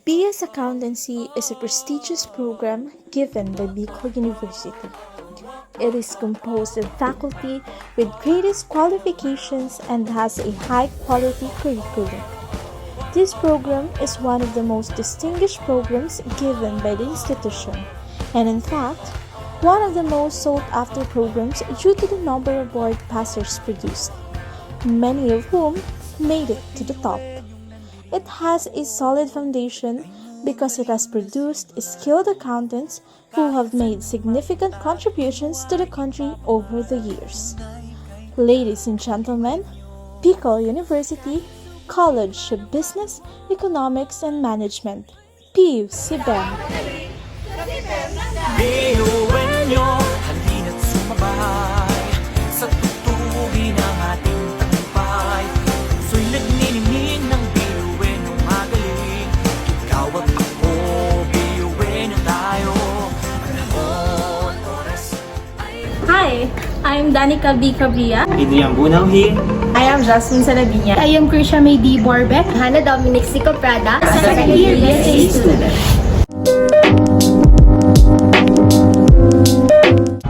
BS Accountancy is a prestigious program given by Bicol University. It is composed of faculty with greatest qualifications and has a high-quality curriculum. This program is one of the most distinguished programs given by the institution, and in fact, one of the most sought-after programs due to the number of board passers produced, many of whom made it to the top. It has a solid foundation because it has produced skilled accountants who have made significant contributions to the country over the years. Ladies and gentlemen, Bicol University, College of Business, Economics and Management, PU Sibem. Halina't sumabay sa tutugin ng ating tagumpay. Puso'y nagniningning ng biyuin ng magaling. Ikaw at ako, biyuin na tayo. Panahon, oras ay... Hi, I'm Danica B. Cabria. Idrian Bunauhin. I am Jasmine Salabiña. I am Krisha May D. Borbe. Hannah Dominic Sico Prada. Second year BSA student.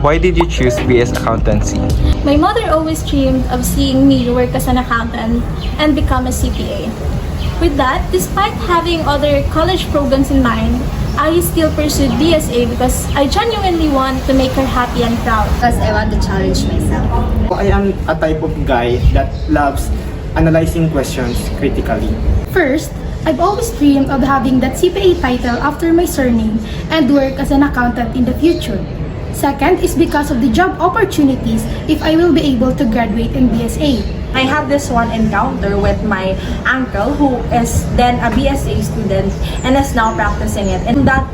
Why did you choose BS Accountancy? My mother always dreamed of seeing me work as an accountant and become a CPA. With that, despite having other college programs in mind, I still pursued BSA because I genuinely want to make her happy and proud. Because I want to challenge myself. I am a type of guy that loves analyzing questions critically. First, I've always dreamed of having that CPA title after my surname and work as an accountant in the future. Second is because of the job opportunities if I will be able to graduate in BSA. I had this one encounter with my uncle who is then a BSA student and is now practicing it. In that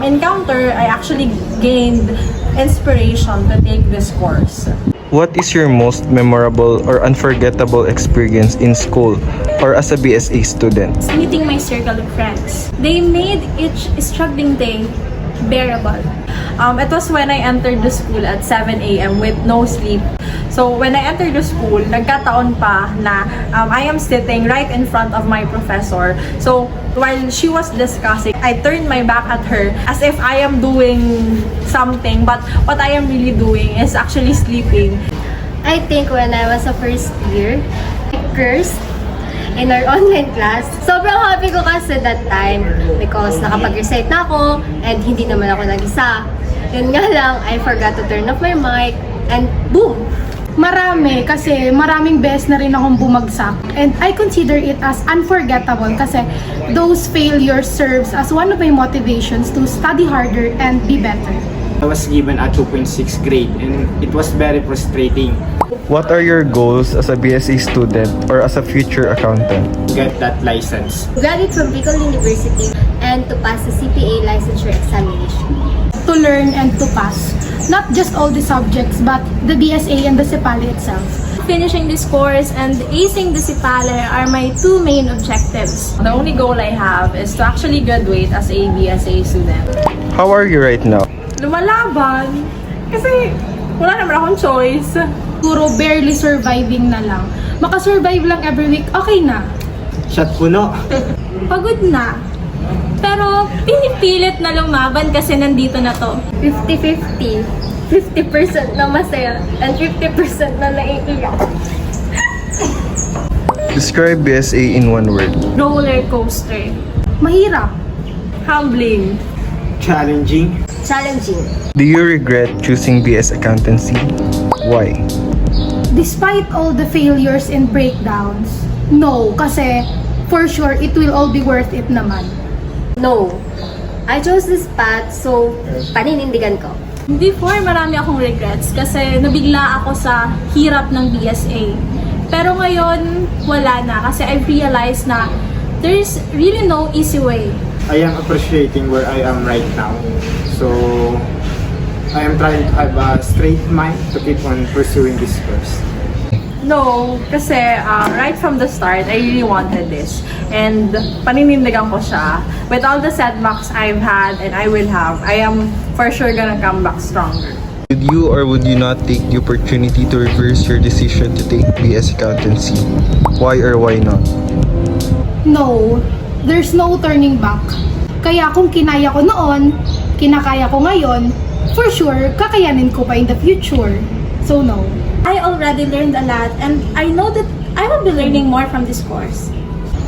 encounter, I actually gained inspiration to take this course. What is your most memorable or unforgettable experience in school or as a BSA student? Meeting my circle of friends. They made each struggling day bearable. It was when I entered the school at 7 a.m. with no sleep. So when I entered the school, nagkataon pa na I am sitting right in front of my professor. So while she was discussing, I turned my back at her as if I am doing something, but what I am really doing is actually sleeping. I think when I was a first year, I cursed in our online class. Sobrang happy ko kasi that time because nakapag-recite na ako and hindi naman ako nag-isa. Yun nga lang, I forgot to turn off my mic and boom! Marami kasi maraming beses na rin akong bumagsak. And I consider it as unforgettable kasi those failures serves as one of my motivations to study harder and be better. I was given a 2.6 grade and it was very frustrating What are your goals as a BSA student or as a future accountant? to get that license. Graduate from Bicol University and to pass the CPA licensure examination. To learn and to pass. Not just all the subjects but the BSA and the CEPALE itself. Finishing this course and acing the CEPALE are my two main objectives. The only goal I have is to actually graduate as a BSA student. How are you right now? Lumalaban! Kasi wala naman akong choice. Puro barely surviving na lang. Makasurvive lang every week, okay na. Shot puno. Pagod na. Pero pinipilit na lumaban kasi nandito na to. 50-50. 50% na masaya and 50% na naiiyak. Describe BSA in one word. Roller coaster. Mahirap. Humbling. Challenging. Challenging. Do you regret choosing BS Accountancy? Why? Despite all the failures and breakdowns, no, kasi for sure it will all be worth it naman. No. I chose this path so paninindigan ko. Before, marami akong regrets kasi nabigla ako sa hirap ng BSA. Pero ngayon, wala na kasi I've realized na there's really no easy way. I am appreciating where I am right now. So I am trying to have a straight mind to keep on pursuing this course. No, kasi right from the start, I really wanted this. And paninindigan ko siya. With all the setbacks I've had and I will have, I am for sure gonna come back stronger. Would you or would you not take the opportunity to reverse your decision to take BS Accountancy? Why or why not? No, there's no turning back. Kaya kung kinaya ko noon, kinakaya ko ngayon, for sure, kakayanin ko pa in the future. So no. I already learned a lot and I know that I will be learning more from this course.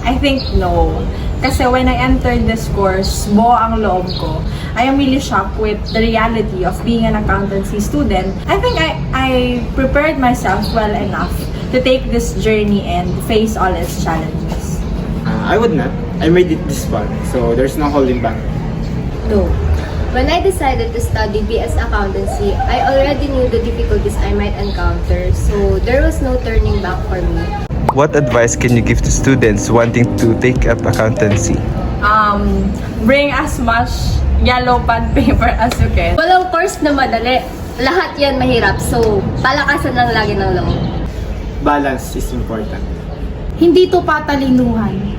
I think no. Kasi when I entered this course, buo ang loob ko. I am really shocked with the reality of being an accountancy student. I think I prepared myself well enough to take this journey and face all its challenges. I would not. I made it this far, so there's no holding back. No. When I decided to study BS Accountancy, I already knew the difficulties I might encounter, so there was no turning back for me. What advice can you give to students wanting to take up accountancy? Bring as much yellow pad paper as you can. Walang course na madali. Lahat yan mahirap, so palakasan lang lagi ng loob. Balance is important. Hindi to patalinuhan.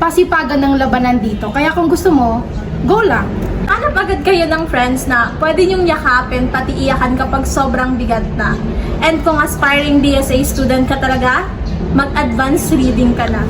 Pasipagan ng labanan dito. Kaya kung gusto mo, go lang. Hanap agad kayo ng friends na pwede niyong yakapin pati iyakan kapag sobrang bigat na. And kung aspiring BSA student ka talaga, mag-advance reading ka na.